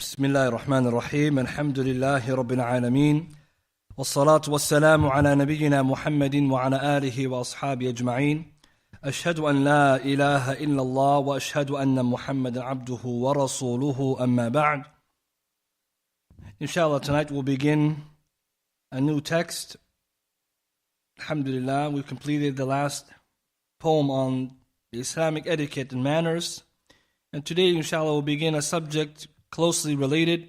بسم الله الرحمن الرحيم الحمد لله رب العالمين والصلاة والسلام على نبينا محمد وعلى آله وأصحابه أجمعين أشهد أن لا إله إلا الله وأشهد أن محمدا عبده ورسوله أما بعد. Inshallah, tonight we'll begin a new text. Alhamdulillah, we completed the last poem on the Islamic etiquette and manners. And today, inshallah, we'll begin a subject closely related,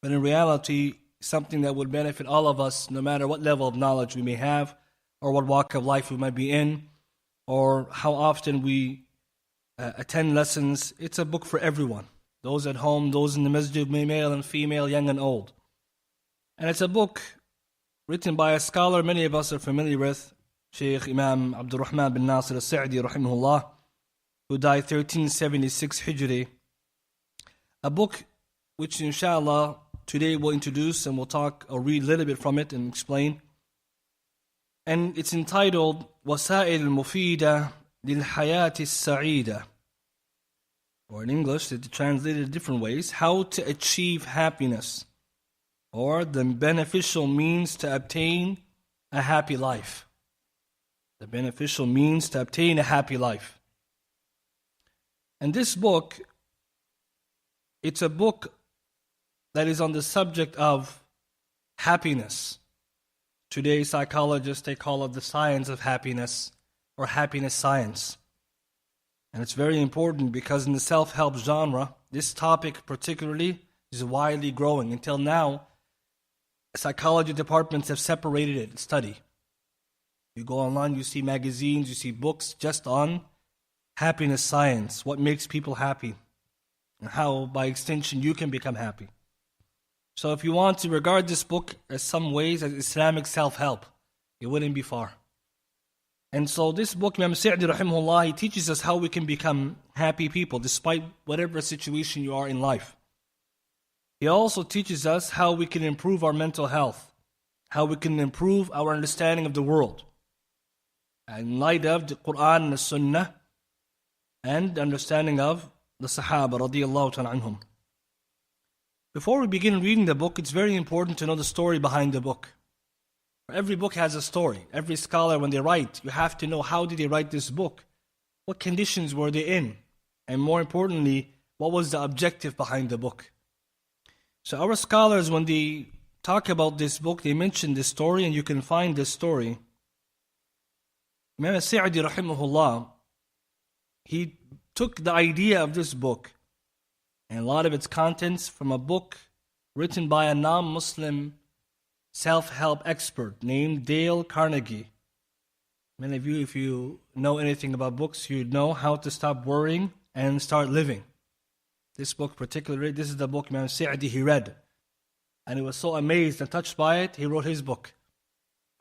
but in reality, something that would benefit all of us, no matter what level of knowledge we may have, or what walk of life we might be in, or how often we attend lessons. It's a book for everyone. Those at home, those in the masjid, male and female, young and old. And it's a book written by a scholar many of us are familiar with, Shaykh Imam Abdul bin Nasir al-Sa'di, rahimahullah, who died 1376 Hijri. A book which, inshallah, today we'll introduce and we'll talk or read a little bit from it and explain. And it's entitled وسائل المفيدة للحياة السعيدة. Or in English, it's translated in different ways, how to achieve happiness, or the beneficial means to obtain a happy life. The beneficial means to obtain a happy life. And this book, it's a book that is on the subject of happiness. Today, psychologists, they call it the science of happiness, or happiness science. And it's very important because in the self-help genre, this topic particularly is widely growing. Until now, psychology departments have separated it, study. You go online, you see magazines, you see books just on happiness science, what makes people happy, and how, by extension, you can become happy. So if you want to regard this book as some ways as Islamic self-help, it wouldn't be far. And so this book, Imam Sa'di rahimahullah, he teaches us how we can become happy people despite whatever situation you are in life. He also teaches us how we can improve our mental health, how we can improve our understanding of the world, in light of the Quran and the Sunnah, and the understanding of the Sahaba radiyallahu ta'ala anhum. Before we begin reading the book, it's very important to know the story behind the book. Every book has a story. Every scholar, when they write, you have to know how did they write this book? What conditions were they in? And more importantly, what was the objective behind the book? So our scholars, when they talk about this book, they mention this story, and you can find this story. Imam Sa'di rahimahullah, he took the idea of this book and a lot of its contents from a book written by a non-Muslim self-help expert named Dale Carnegie. Many of you, if you know anything about books, you know How to Stop Worrying and Start Living. This book particularly, this is the book Imam Sa'di he read. And he was so amazed and touched by it, he wrote his book.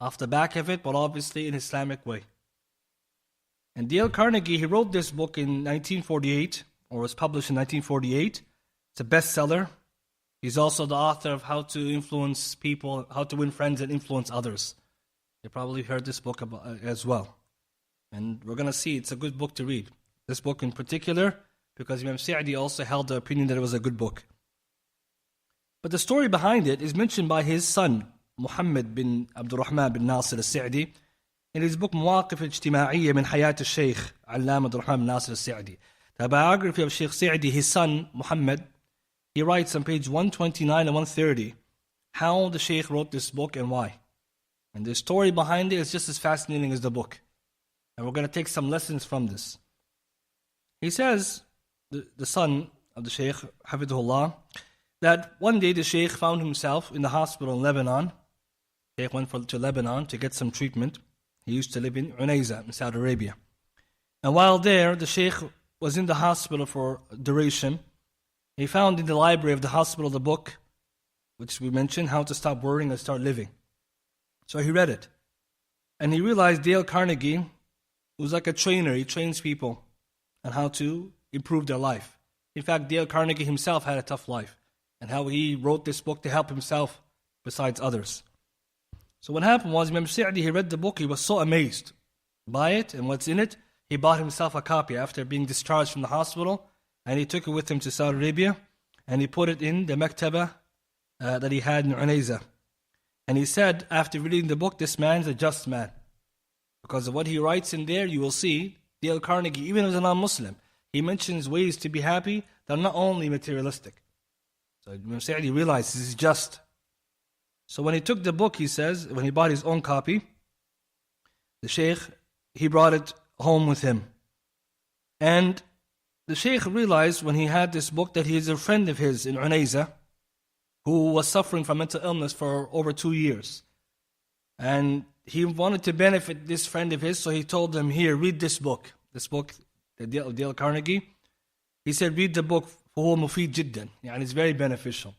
Off the back of it, but obviously in Islamic way. And Dale Carnegie, he wrote this book in 1948, or was published in 1948. It's a bestseller. He's also the author of How to Influence People, How to Win Friends and Influence Others. You probably heard this book as well. And we're going to see it's a good book to read. This book in particular, because Imam Sa'di also held the opinion that it was a good book. But the story behind it is mentioned by his son, Muhammad bin Abdul bin Nasir al-Sa'di, in his book مواقف اجتماعية من حياة الشيخ علامة عبد الرحمن بن ناصر السعدي. The biography of Sheikh Sa'di, his son, Muhammad, he writes on page 129 and 130 how the Sheikh wrote this book and why. And the story behind it is just as fascinating as the book. And we're going to take some lessons from this. He says, the son of the Sheikh, Hafidhullah, that one day the Sheikh found himself in the hospital in Lebanon. The Sheikh went to Lebanon to get some treatment. He used to live in Unayza in Saudi Arabia. And while there, the Sheikh was in the hospital for duration. He found in the library of the hospital the book, which we mentioned, How to Stop Worrying and Start Living. So he read it. And he realized Dale Carnegie was like a trainer. He trains people on how to improve their life. In fact, Dale Carnegie himself had a tough life, and how he wrote this book to help himself besides others. So what happened was, Imam Sa'di, he read the book, he was so amazed by it and what's in it, he bought himself a copy after being discharged from the hospital, and he took it with him to Saudi Arabia, and he put it in the maktaba that he had in Unayza. And he said, after reading the book, this man's a just man. Because of what he writes in there, you will see, Dale Carnegie, even as a non-Muslim, he mentions ways to be happy that are not only materialistic. So Imam Sa'di realized this is just. So when he took the book, he says, when he bought his own copy, the Shaykh, he brought it home with him. And the Shaykh realized when he had this book that he is a friend of his in Unayza who was suffering from mental illness for over 2 years. And he wanted to benefit this friend of his, so he told him, here, read this book. This book, Dale Carnegie. He said, read the book, فهو مفيد جدا. And it's very beneficial.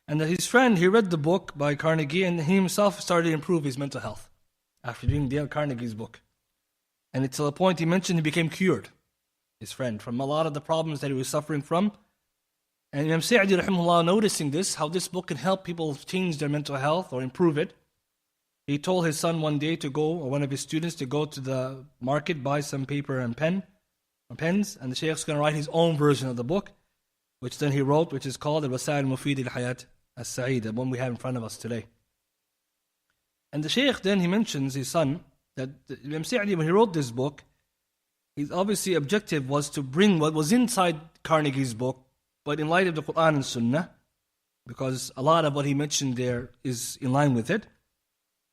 And his friend, he read the book by Carnegie, and he himself started to improve his mental health after reading Dale Carnegie's book. And it's to the point he mentioned he became cured, his friend, from a lot of the problems that he was suffering from. And Imam Sa'di, rahimahullah, noticing this, how this book can help people change their mental health or improve it, he told his son one day to go, or one of his students, to go to the market, buy some paper and pens, and the Shaykh's going to write his own version of the book, which then he wrote, which is called Al-Wasail Mufid al-Hayat al-Sa'id, the one we have in front of us today. And the Shaykh then, he mentions his son, that Imam Sa'di, when he wrote this book, his obviously objective was to bring what was inside Carnegie's book, but in light of the Quran and Sunnah, because a lot of what he mentioned there is in line with it.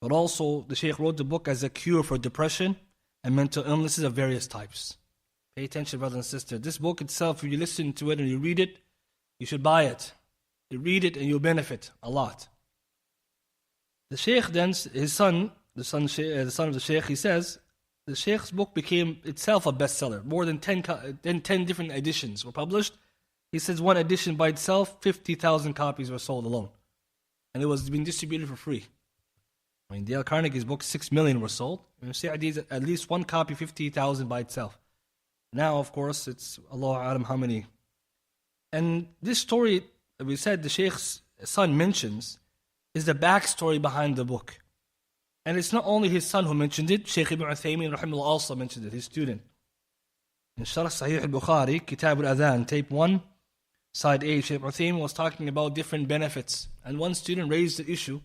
But also, the Shaykh wrote the book as a cure for depression and mental illnesses of various types. Pay attention, brothers and sisters. This book itself, if you listen to it and you read it, you should buy it. You read it and you'll benefit a lot. The Shaykh then, his son, the son of the Shaykh, he says, the Shaykh's book became itself a bestseller. More than 10 different editions were published. He says one edition by itself, 50,000 copies were sold alone. And it was being distributed for free. I mean, Dale Carnegie's book, 6 million were sold. Sa'di's at least one copy, 50,000 by itself. Now, of course, it's Allahu A'lam how many. And this story that we said the Shaykh's son mentions is the backstory behind the book. And it's not only his son who mentioned it, Shaykh Ibn Uthaymin rahimahullah also mentioned it, his student. In Sharh Sahih al-Bukhari, Kitab al-Adhan, tape 1, side A, Shaykh Ibn Uthaymin was talking about different benefits. And one student raised the issue,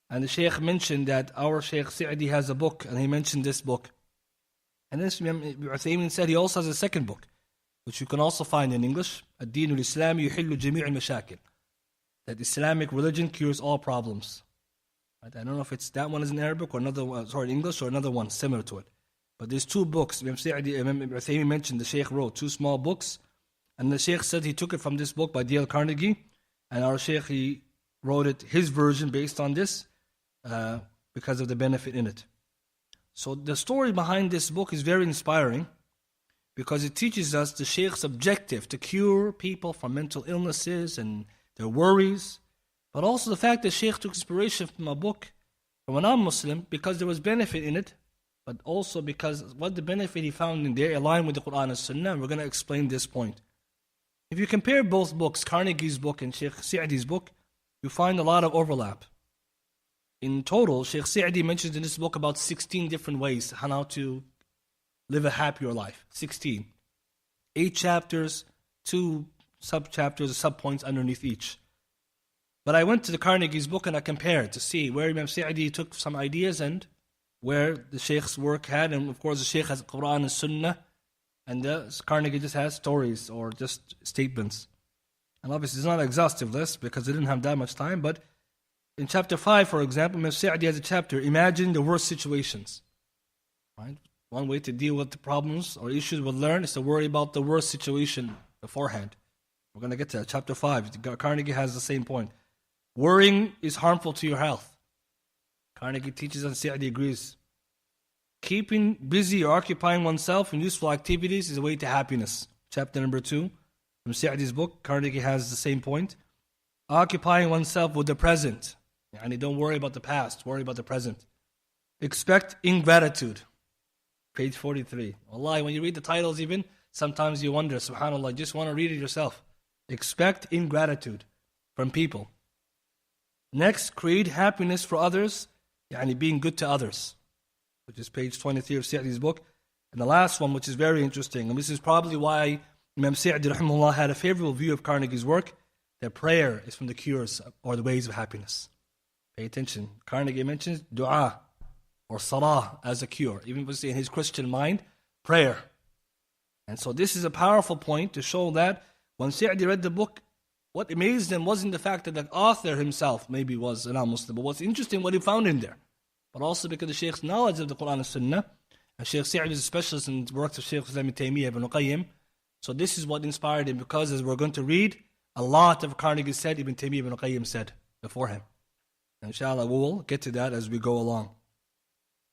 and the Shaykh mentioned that our Shaykh Sa'di has a book, and he mentioned this book. And then Ibn Uthaymin said he also has a second book, which you can also find in English, Ad-Din al-Islami yuhillu jami' al-mashakil. That Islamic religion cures all problems. I don't know if it's that one is in Arabic or another one, sorry, in English or another one similar to it. But there's two books. Imam Uthaymin mentioned the Shaykh wrote two small books. And the Shaykh said he took it from this book by Dale Carnegie. And our Shaykh, he wrote it, his version based on this, because of the benefit in it. So the story behind this book is very inspiring because it teaches us the Shaykh's objective to cure people from mental illnesses and their worries. But also the fact that Shaykh took inspiration from a book from a non-Muslim because there was benefit in it, but also because what the benefit he found in there aligned with the Quran and Sunnah, and we're going to explain this point. If you compare both books, Carnegie's book and Shaykh Sa'di's book, you find a lot of overlap. In total, Shaykh Sa'di mentions in this book about 16 different ways on how to live a happier life. 16. 8 chapters, 2 sub-chapters, sub-points underneath each. But I went to the Carnegie's book and I compared to see where Imam Sa'di took some ideas and where the Shaykh's work had. And of course the Shaykh has Quran and Sunnah, and the Carnegie just has stories or just statements. And obviously it's not an exhaustive list because they didn't have that much time. But in chapter 5, for example, Imam Sa'di has a chapter, Imagine the Worst Situations. Right? One way to deal with the problems or issues we'll learn is to worry about the worst situation beforehand. We're going to get to that. Chapter 5, Carnegie has the same point. Worrying is harmful to your health. Carnegie teaches and Sa'di agrees. Keeping busy or occupying oneself in useful activities is a way to happiness. Chapter number 2 from Sa'di's book, Carnegie has the same point. Occupying oneself with the present. And don't worry about the past, worry about the present. Expect ingratitude. Page 43. Wallahi, when you read the titles even, sometimes you wonder, subhanAllah, you just want to read it yourself. Expect ingratitude from people. Next, create happiness for others, being good to others, which is page 23 of Sa'di's book. And the last one, which is very interesting, and this is probably why Imam Sa'di rahimahullah had a favorable view of Carnegie's work, that prayer is from the cures or the ways of happiness. Pay attention. Carnegie mentions dua or salah as a cure. Even in his Christian mind, prayer. And so this is a powerful point to show that when Sa'di read the book, what amazed him wasn't the fact that the author himself maybe was a non-Muslim, but what's interesting what he found in there. But also because the Shaykh's knowledge of the Quran and Sunnah, and Shaykh Sa'di is a specialist in the works of Shaykh Islam ibn Taymiyyah ibn Qayyim. So this is what inspired him, because as we're going to read, a lot of Carnegie said, Ibn Taymiyyah ibn Qayyim said before him. And inshallah, we will get to that as we go along.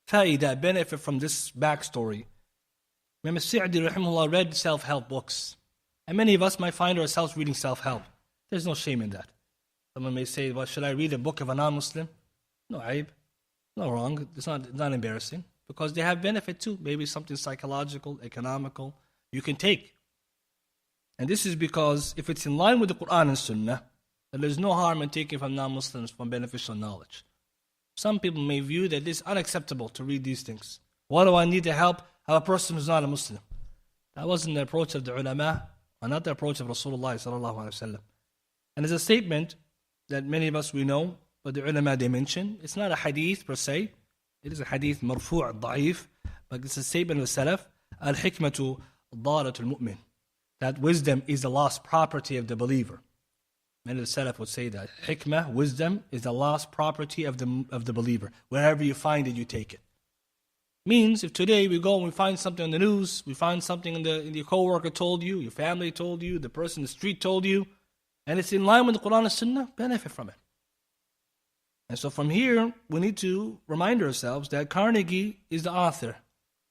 Fa'idah, benefit from this backstory. Imam Sa'di rahimahullah read self-help books. And many of us might find ourselves reading self-help. There's no shame in that. Someone may say, well, should I read a book of a non-Muslim? No aib. No wrong. It's not embarrassing. Because they have benefit too. Maybe something psychological, economical, you can take. And this is because if it's in line with the Quran and Sunnah, then there's no harm in taking from non-Muslims from beneficial knowledge. Some people may view that it's unacceptable to read these things. Why do I need to help a person who's not a Muslim? That wasn't the approach of the ulama, or not the approach of Rasulullah sallallahu alaihi wasallam. And it's a statement that many of us we know, but the ulama they mention. It's not a hadith per se. It is a hadith marfu' da'if, but it's a statement of the Salaf. Al-hikmatu daratul mu'min. That wisdom is the lost property of the believer. Many of the Salaf would say that. Hikmah, wisdom, is the lost property of the believer. Wherever you find it, you take it. Means if today we go and we find something on the news, we find something in your co-worker told you, your family told you, the person in the street told you, and it's in line with the Quran and Sunnah, benefit from it. And so from here, we need to remind ourselves that Carnegie is the author.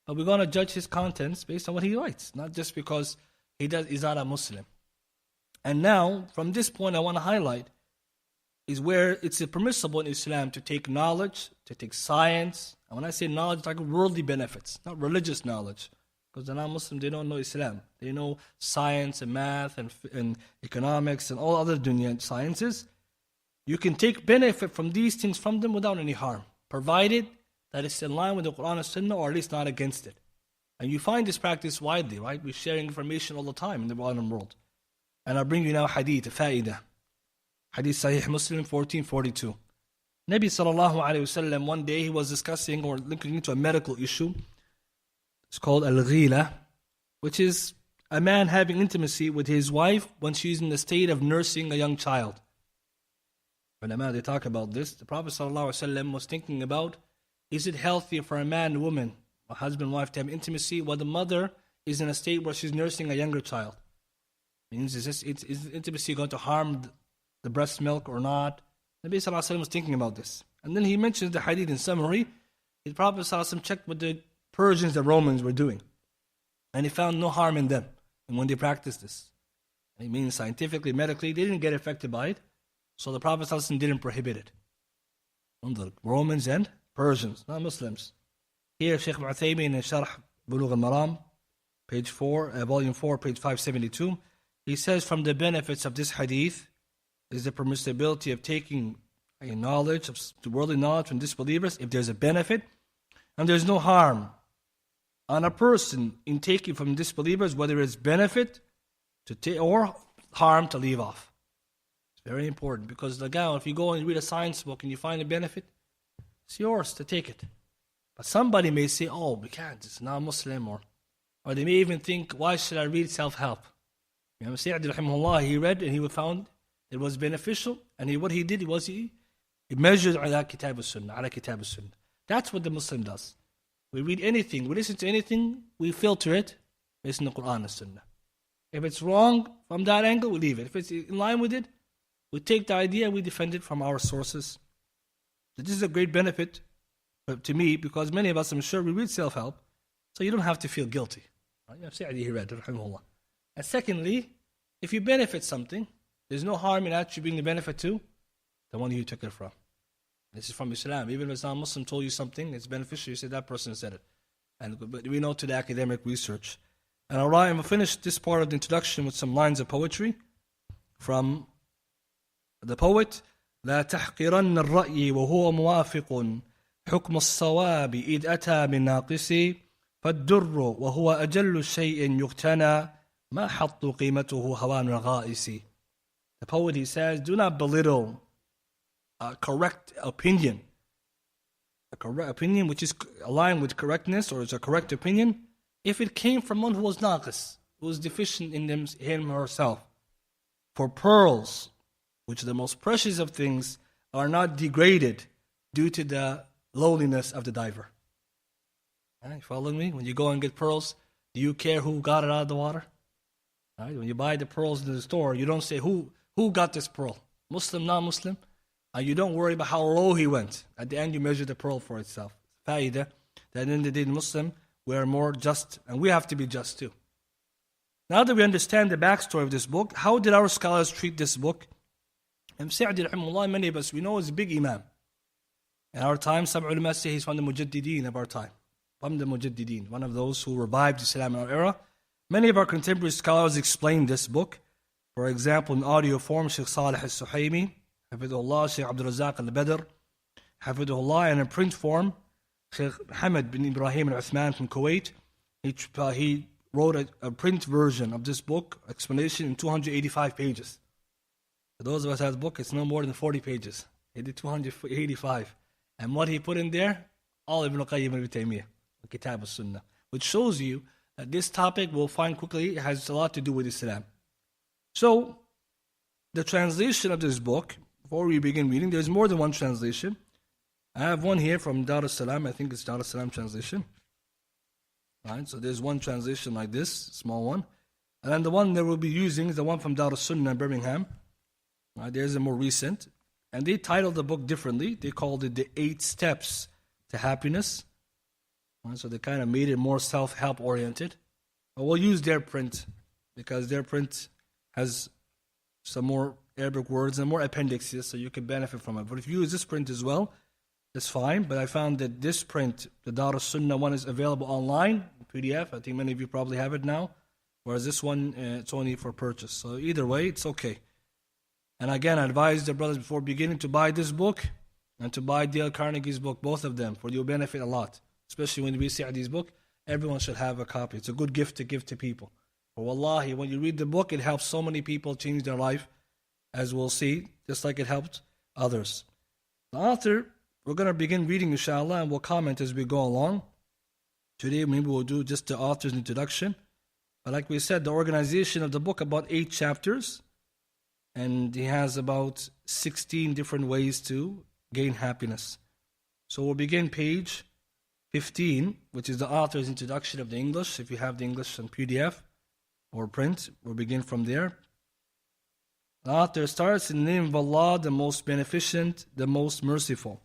But we're going to judge his contents based on what he writes, not just because he's not a Muslim. And now, from this point, I want to highlight is where it's permissible in Islam to take knowledge, to take science. And when I say knowledge, it's like worldly benefits, not religious knowledge. Because the non-Muslim, they don't know Islam. They know science and math and economics and all other dunya sciences. You can take benefit from these things from them without any harm, provided that it's in line with the Quran and Sunnah, or at least not against it. And you find this practice widely, right? We're sharing information all the time in the modern world. And I'll bring you now hadith, fa'idah. Hadith Sahih Muslim 1442. Nabi sallallahu alayhi wasallam, one day he was discussing or looking into a medical issue. It's called al-ghila, which is a man having intimacy with his wife when she's in the state of nursing a young child. Ulama, they talk about this. The Prophet ﷺ was thinking about, is it healthy for a man and woman, a husband and wife, to have intimacy while the mother is in a state where she's nursing a younger child? Means is intimacy going to harm the breast milk or not? Nabi ﷺ was thinking about this. And then he mentions the hadith in summary. The Prophet ﷺ checked what the Persians, the Romans were doing. And he found no harm in them. And when they practiced this. And it means scientifically, medically, they didn't get affected by it. So the Prophet ﷺ didn't prohibit it. On the Romans and Persians, not Muslims. Here, Shaykh Uthaymin in Sharh Bulugh al-Maram, page 4, volume 4, page 572, he says from the benefits of this hadith is the permissibility of taking a knowledge, of worldly knowledge from disbelievers, if there's a benefit, and there's no harm on a person in taking from disbelievers, whether it's benefit to take or harm to leave off. Very important, because again, if you go and read a science book and you find a benefit, it's yours to take it. But somebody may say, oh, we can't, it's not Muslim, or they may even think, why should I read self-help? Imam Sa'di rahimahullah, he read and he found it was beneficial, and what he did was he measured ala kitab al-sunnah. That's what the Muslim does. We read anything, we listen to anything, we filter it based on the Quran and Sunnah. If it's wrong from that angle, we leave it. If it's in line with it, we take the idea and we defend it from our sources. So this is a great benefit to me, because many of us, I'm sure, we read self-help, so you don't have to feel guilty. He read, rahimahullah. And secondly, if you benefit something, there's no harm in actually bringing the benefit to the one you took it from. This is from Islam. Even if it's not Muslim told you something, it's beneficial, you say that person said it. But we know to the academic research. And alright, I'm going to finish this part of the introduction with some lines of poetry from the poet. لا تحقرن الرأي وهو موافق حكم الصواب إذ أتى من ناقص فالدر وهو أجل شيء يغتنى ما حط قيمته هوان الغائس. The poet, he says, do not belittle a correct opinion. A correct opinion which is aligned with correctness, or is a correct opinion, if it came from one who was naqis, who was deficient in him or herself. For pearls, which are the most precious of things, are not degraded due to the lowliness of the diver. You following me? When you go and get pearls, do you care who got it out of the water? Right? When you buy the pearls in the store, you don't say who got this pearl, Muslim, non-Muslim. You don't worry about how low he went. At the end, you measure the pearl for itself. Fa'idah, that in the day, Muslim, we are more just, and we have to be just too. Now that we understand the backstory of this book, how did our scholars treat this book? Sa'di rahimahullah, many of us, we know is a big imam. In our time, some ulama say he's from the Mujaddideen of our time. From the Mujaddideen, one of those who revived Islam in our era. Many of our contemporary scholars explain this book. For example, in audio form, Sheikh Salih al-Suhaymi, Hafidhullah, Sheikh Abdul al-Badr, Hafidhullah, and in print form, Sheikh Hamad bin Ibrahim al-Uthman from Kuwait. He wrote a print version of this book, explanation in 285 pages. For those of us who have the book, it's no more than 40 pages. He did 285. And what he put in there, all Ibn Qayyim al-Taymiyyah, Kitab al-Sunnah, which shows you that this topic, we'll find quickly, has a lot to do with Islam. So, the translation of this book, before we begin reading, there's more than one translation. I have one here from Dar es-Salam, I think it's Dar es-Salam translation. Right, so there's one translation like this, small one. And then the one that we'll be using is the one from Dar es-Sunnah in Birmingham. Right, there's a more recent. And they titled the book differently. They called it The 8 Steps to Happiness. Right, so they kind of made it more self-help oriented. But we'll use their print, because their print has some more Arabic words and more appendixes, so you can benefit from it. But if you use this print as well, that's fine. But I found that this print, the Dar es-Sunnah one, is available online, PDF. I think many of you probably have it now. Whereas this one, it's only for purchase. So either way, it's okay. And again, I advise the brothers before beginning to buy this book and to buy Dale Carnegie's book, both of them, for you'll benefit a lot. Especially when we see Sa'di's book, everyone should have a copy. It's a good gift to give to people. But wallahi, when you read the book, it helps so many people change their life, as we'll see, just like it helped others. The author, we're going to begin reading, inshallah, and we'll comment as we go along. Today, maybe we'll do just the author's introduction. But like we said, the organization of the book, about 8 chapters. And he has about 16 different ways to gain happiness. So we'll begin page 15, which is the author's introduction of the English. If you have the English on PDF or print, we'll begin from there. The author starts in the name of Allah, the most beneficent, the most merciful.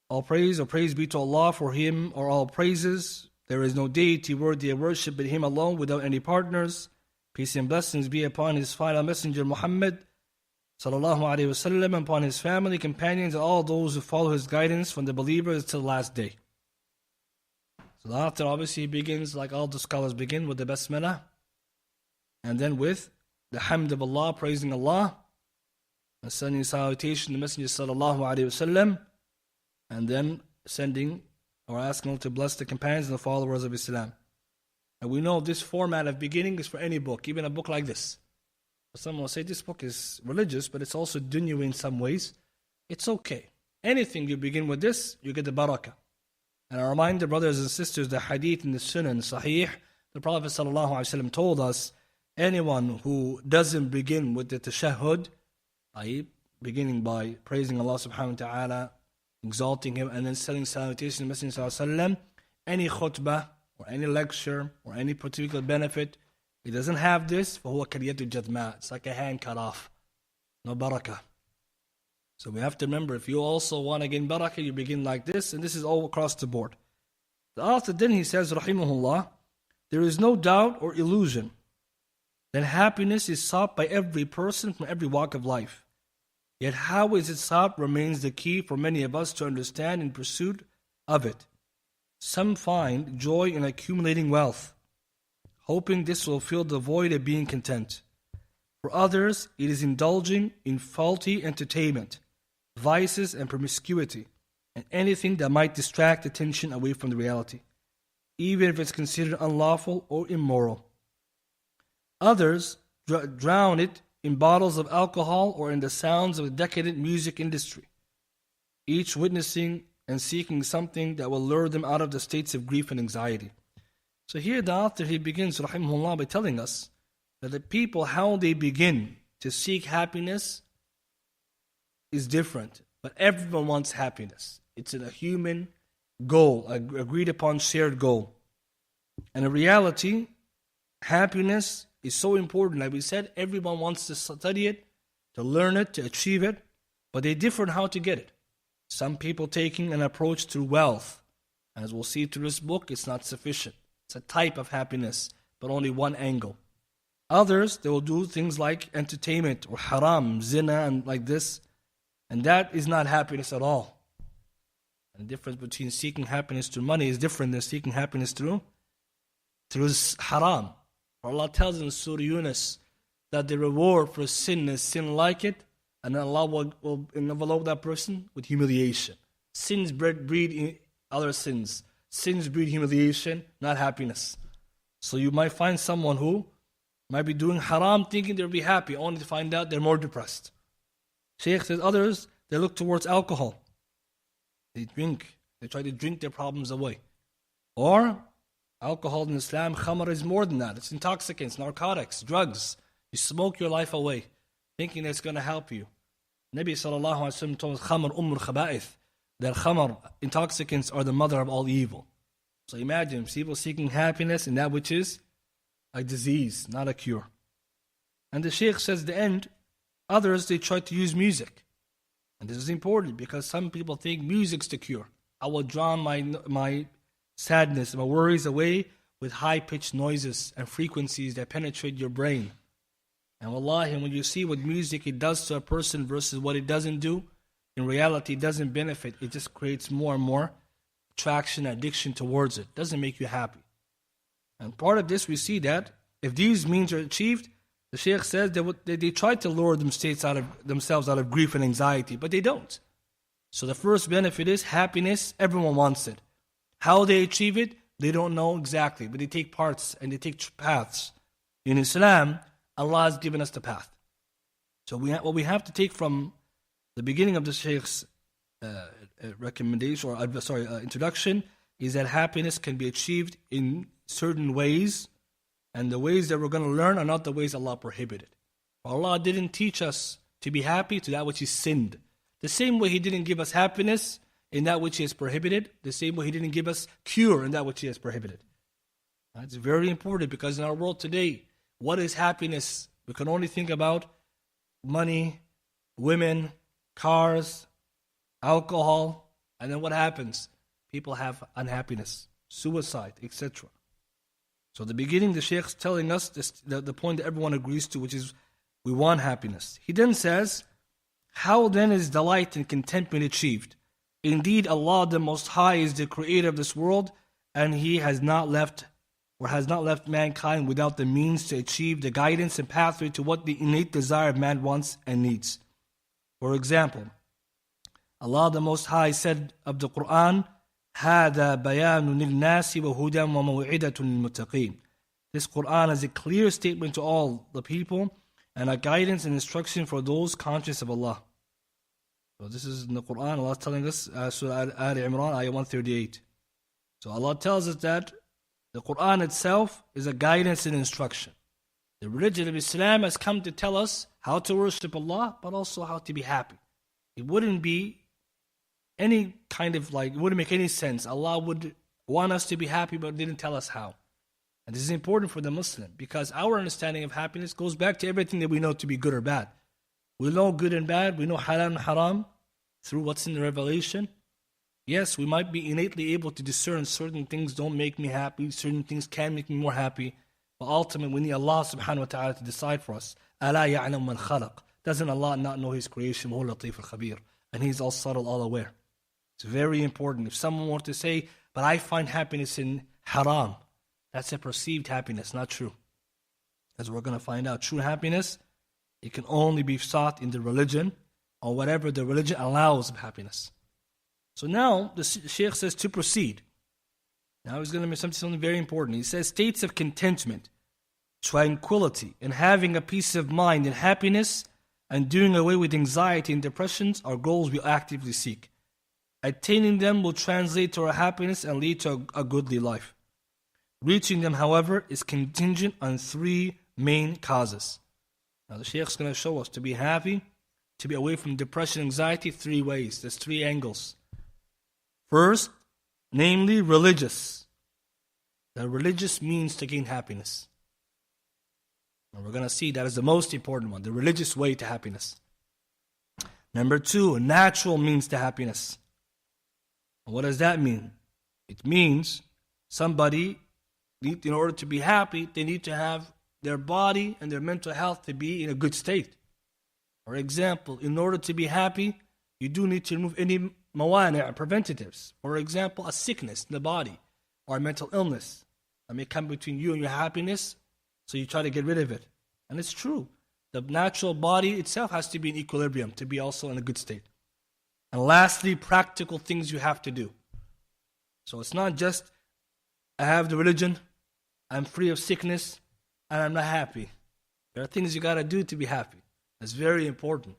All praise be to Allah, for Him are all praises. There is no deity worthy of worship but Him alone, without any partners. Peace and blessings be upon His final messenger Muhammad sallallahu alaihi wasallam, upon his family, companions, and all those who follow his guidance from the believers till the last day. So the author obviously begins, like all the scholars begin, with the basmalah, and then with the hamd of Allah, praising Allah, and sending salutation to the Messenger sallallahu alaihi wasallam, and then sending or asking Allah to bless the companions and the followers of Islam. And we know this format of beginning is for any book, even a book like this. Someone will say this book is religious, but it's also dunya in some ways. It's okay. Anything you begin with this, you get the barakah. And I remind the brothers and sisters, the hadith in the Sunan Sahih, the Prophet ﷺ told us, anyone who doesn't begin with the tashahhud, i.e. beginning by praising Allah subhanahu wa ta'ala, exalting Him, and then sending salutation to the Messenger ﷺ, any khutbah, or any lecture, or any particular benefit, he doesn't have this, فَهُوَ كَرْيَةُ الْجَذْمَاء. It's like a hand cut off. No barakah. So we have to remember, if you also want to gain barakah, you begin like this, and this is all across the board. The author then, he says, rahimahullah, there is no doubt or illusion that happiness is sought by every person from every walk of life. Yet how is it sought remains the key for many of us to understand in pursuit of it. Some find joy in accumulating wealth, hoping this will fill the void of being content. For others, it is indulging in faulty entertainment, vices and promiscuity, and anything that might distract attention away from the reality, even if it's considered unlawful or immoral. Others drown it in bottles of alcohol or in the sounds of the decadent music industry, each witnessing and seeking something that will lure them out of the states of grief and anxiety. So here the author, he begins, rahimahullah, by telling us that the people, how they begin to seek happiness is different. But everyone wants happiness. It's a human goal, agreed upon shared goal. And in reality, happiness is so important. Like we said, everyone wants to study it, to learn it, to achieve it, but they differ on how to get it. Some people taking an approach through wealth. As we'll see through this book, it's not sufficient. It's a type of happiness, but only one angle. Others, they will do things like entertainment or haram, zina, and like this. And that is not happiness at all. And the difference between seeking happiness through money is different than seeking happiness through haram. Allah tells in Surah Yunus that the reward for sin is sin like it, and Allah will envelope that person with humiliation. Sins breed other sins. Sins breed humiliation, not happiness. So you might find someone who might be doing haram thinking they'll be happy, only to find out they're more depressed. Shaykh says others, they look towards alcohol. They drink. They try to drink their problems away. Or alcohol in Islam, khamr, is more than that. It's intoxicants, narcotics, drugs. You smoke your life away, thinking it's going to help you. Nabi sallallahu alaihi wasallam told us, khamr ummul khaba'ith, that khamr, intoxicants, are the mother of all evil. So imagine people seeking happiness in that which is a disease, not a cure. And the Shaykh says the end, others, they try to use music. And this is important because some people think music's the cure. I will drown my sadness, my worries away with high-pitched noises and frequencies that penetrate your brain. And wallahi, when you see what music it does to a person versus what it doesn't do, in reality it doesn't benefit. It just creates more and more attraction, addiction towards it. It doesn't make you happy. And part of this, we see that if these means are achieved, the Shaykh says they try to lure themselves out of grief and anxiety, but they don't. So the first benefit is happiness. Everyone wants it. How they achieve it, they don't know exactly, but they take parts and they take paths. In Islam, Allah has given us the path. So what we have to take from the beginning of the Shaykh's recommendation or introduction is that happiness can be achieved in certain ways, and the ways that we're going to learn are not the ways Allah prohibited. Allah didn't teach us to be happy to that which He sinned. The same way He didn't give us happiness in that which He has prohibited, the same way He didn't give us cure in that which He has prohibited. It's very important because in our world today, what is happiness? We can only think about money, women, cars, alcohol, and then what happens? People have unhappiness, suicide, etc. So the beginning, the Shaykh's telling us the point that everyone agrees to, which is we want happiness. He then says, how then is delight and contentment achieved? Indeed, Allah the Most High is the creator of this world, and He has not left mankind without the means to achieve the guidance and pathway to what the innate desire of man wants and needs. For example, Allah the Most High said of the Quran, هَذَا بَيَانٌ لِلنَّاسِ وَهُدًى وَمَوْعِدَةٌ لِلْمُتَّقِينَ. This Quran is a clear statement to all the people and a guidance and instruction for those conscious of Allah. So this is in the Quran, Allah is telling us, Surah Al-Imran, Ayah 138. So Allah tells us that the Quran itself is a guidance and instruction. The religion of Islam has come to tell us how to worship Allah, but also how to be happy. It wouldn't be any kind of it wouldn't make any sense. Allah would want us to be happy, but didn't tell us how. And this is important for the Muslim because our understanding of happiness goes back to everything that we know to be good or bad. We know good and bad, we know halal and haram through what's in the revelation. Yes, we might be innately able to discern certain things don't make me happy, certain things can make me more happy, but ultimately we need Allah subhanahu wa ta'ala to decide for us. أَلَا يَعْلَمُ مَنْ خَلَقَ. Doesn't Allah not know His creation? وَهُوَ اللَّطِيفُ الْخَبِيرُ. And He's all subtle, all aware. It's very important. If someone were to say, but I find happiness in haram, that's a perceived happiness, not true. As we're going to find out, true happiness, it can only be sought in the religion or whatever the religion allows of happiness. So now the Shaykh says to proceed. Now he's going to make something very important. He says states of contentment. tranquility, and having a peace of mind and happiness, and doing away with anxiety and depressions are goals we actively seek. Attaining them will translate to our happiness and lead to a goodly life. Reaching them, however, is contingent on three main causes. Now the Shaykh is going to show us to be happy, to be away from depression and anxiety, three ways. There's three angles. First, namely religious. The religious means to gain happiness. And we're going to see that is the most important one, the religious way to happiness. Number two, natural means to happiness. And what does that mean? It means somebody, in order to be happy, they need to have their body and their mental health to be in a good state. For example, in order to be happy, you do need to remove any mawani' preventatives. For example, a sickness in the body or a mental illness that may come between you and your happiness, so you try to get rid of it. And it's true. The natural body itself has to be in equilibrium to be also in a good state. And lastly, practical things you have to do. So it's not just, I have the religion, I'm free of sickness, and I'm not happy. There are things you got to do to be happy. It's very important.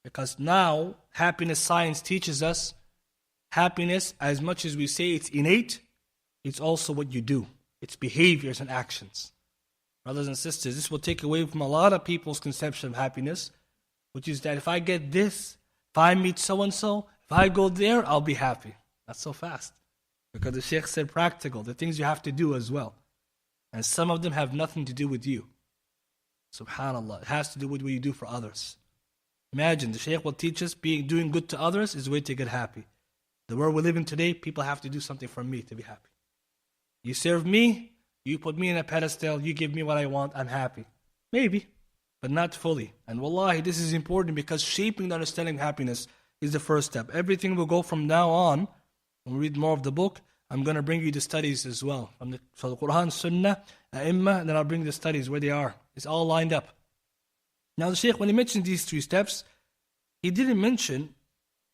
Because now, happiness science teaches us, happiness, as much as we say it's innate, it's also what you do. It's behaviors and actions. Brothers and sisters, this will take away from a lot of people's conception of happiness, which is that if I get this, if I meet so-and-so, if I go there, I'll be happy. Not so fast. Because the Shaykh said practical, the things you have to do as well. And some of them have nothing to do with you. SubhanAllah. It has to do with what you do for others. Imagine, the Shaykh will teach us doing good to others is a way to get happy. The world we live in today, people have to do something for me to be happy. You serve me, you put me in a pedestal, you give me what I want, I'm happy. Maybe, but not fully. And wallahi, this is important because shaping the understanding of happiness is the first step. Everything will go from now on. When we read more of the book, I'm going to bring you the studies as well. From the Quran, Sunnah, A'imma, and then I'll bring the studies where they are. It's all lined up. Now the Shaykh, when he mentioned these three steps, he didn't mention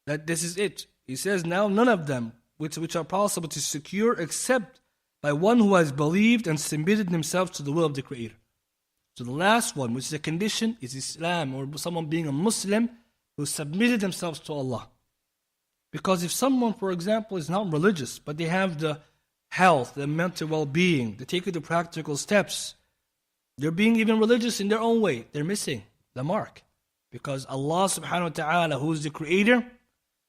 that this is it. He says now none of them which are possible to secure except by one who has believed and submitted himself to the will of the Creator. So the last one, which is a condition, is Islam, or someone being a Muslim who submitted themselves to Allah. Because if someone, for example, is not religious, but they have the health, the mental well-being, they take the practical steps, they're being even religious in their own way, they're missing the mark. Because Allah subhanahu wa ta'ala, who is the Creator,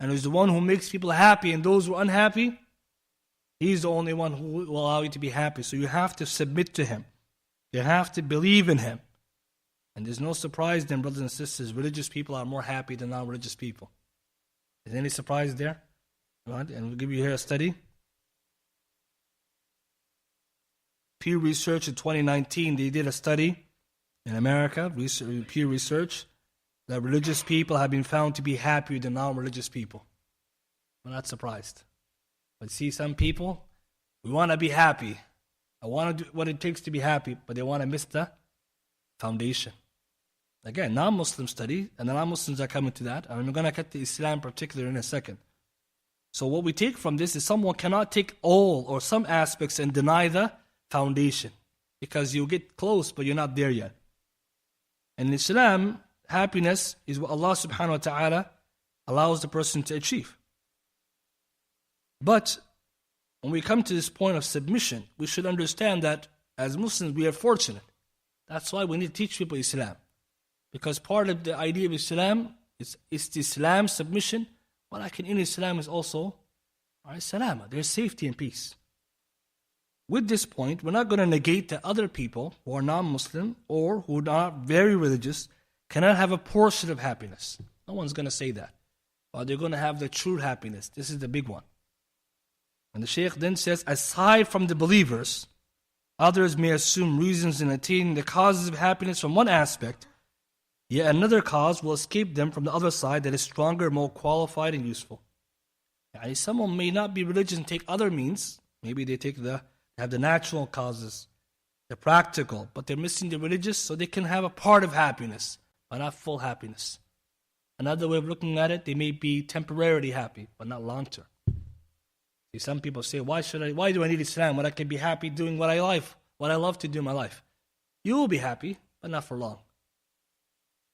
and who is the one who makes people happy and those who are unhappy, He's the only one who will allow you to be happy. So you have to submit to Him. You have to believe in Him. And there's no surprise then, brothers and sisters, religious people are more happy than non-religious people. Is there any surprise there? Right? And we'll give you here a study. Pew Research in 2019, they did a study in America, Pew Research, that religious people have been found to be happier than non-religious people. I'm not surprised. But see, some people, we want to be happy. I want to do what it takes to be happy, but they want to miss the foundation. Again, non-Muslim study, and the non-Muslims are coming to that, and we're going to get to Islam in particular in a second. So what we take from this is someone cannot take all or some aspects and deny the foundation, because you get close, but you're not there yet. And in Islam, happiness is what Allah subhanahu wa ta'ala allows the person to achieve. But when we come to this point of submission, we should understand that as Muslims we are fortunate. That's why we need to teach people Islam. Because part of the idea of Islam is Islam submission. What in Islam is also salama. There's safety and peace. With this point, we're not going to negate that other people who are non-Muslim or who are not very religious cannot have a portion of happiness. No one's going to say that. Or they're going to have the true happiness. This is the big one. And the Shaykh then says, aside from the believers, others may assume reasons in attaining the causes of happiness from one aspect, yet another cause will escape them from the other side that is stronger, more qualified, and useful. Someone may not be religious and take other means. Maybe they have the natural causes, the practical, but they're missing the religious, so they can have a part of happiness, but not full happiness. Another way of looking at it, they may be temporarily happy, but not long-term. See, some people say, why do I need Islam when I can be happy doing what I love to do in my life? You will be happy, but not for long.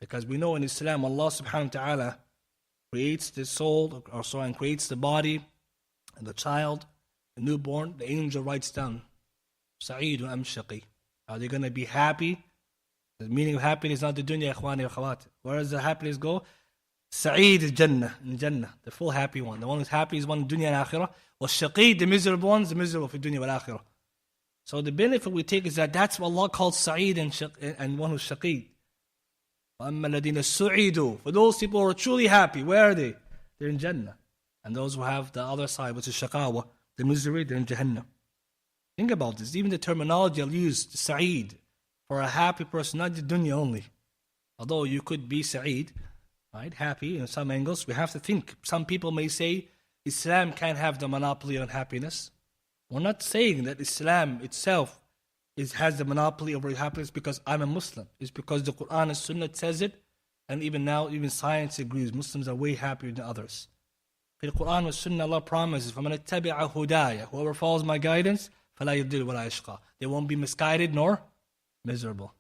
Because we know in Islam, Allah subhanahu wa ta'ala creates the soul, and creates the body, and the child, the newborn. The angel writes down, Sa'id am shaqi. Are they going to be happy? The meaning of happiness is not the dunya, ikhwani wa khawat. Where does the happiness go? Sa'id is Jannah, in Jannah, the full happy one. The one who's happy is one in dunya and akhirah. Wa shaqi, the miserable ones, the miserable for dunya wal akhirah. So the benefit we take is that's what Allah calls Sa'id and one who's shaqi. وَأَمَّا الَّذِينَ سُعِدُوا. For those people who are truly happy, where are they? They're in Jannah. And those who have the other side, which is shaqawa, the misery, they're in Jahannam. Think about this. Even the terminology I'll use, Sa'id, for a happy person, not the dunya only. Although you could be Sa'id, right, happy in some angles, we have to think. Some people may say Islam can't have the monopoly on happiness. We're not saying that Islam itself has the monopoly over happiness because I'm a Muslim. It's because the Quran and Sunnah says it, and even now, even science agrees. Muslims are way happier than others. In the Quran and Sunnah, Allah promises, فَمَنِ اتَّبِعَ هُدَايَ. Whoever follows my guidance, فَلَا يَضِلُّ وَلَا يَشْقَى. They won't be misguided nor miserable.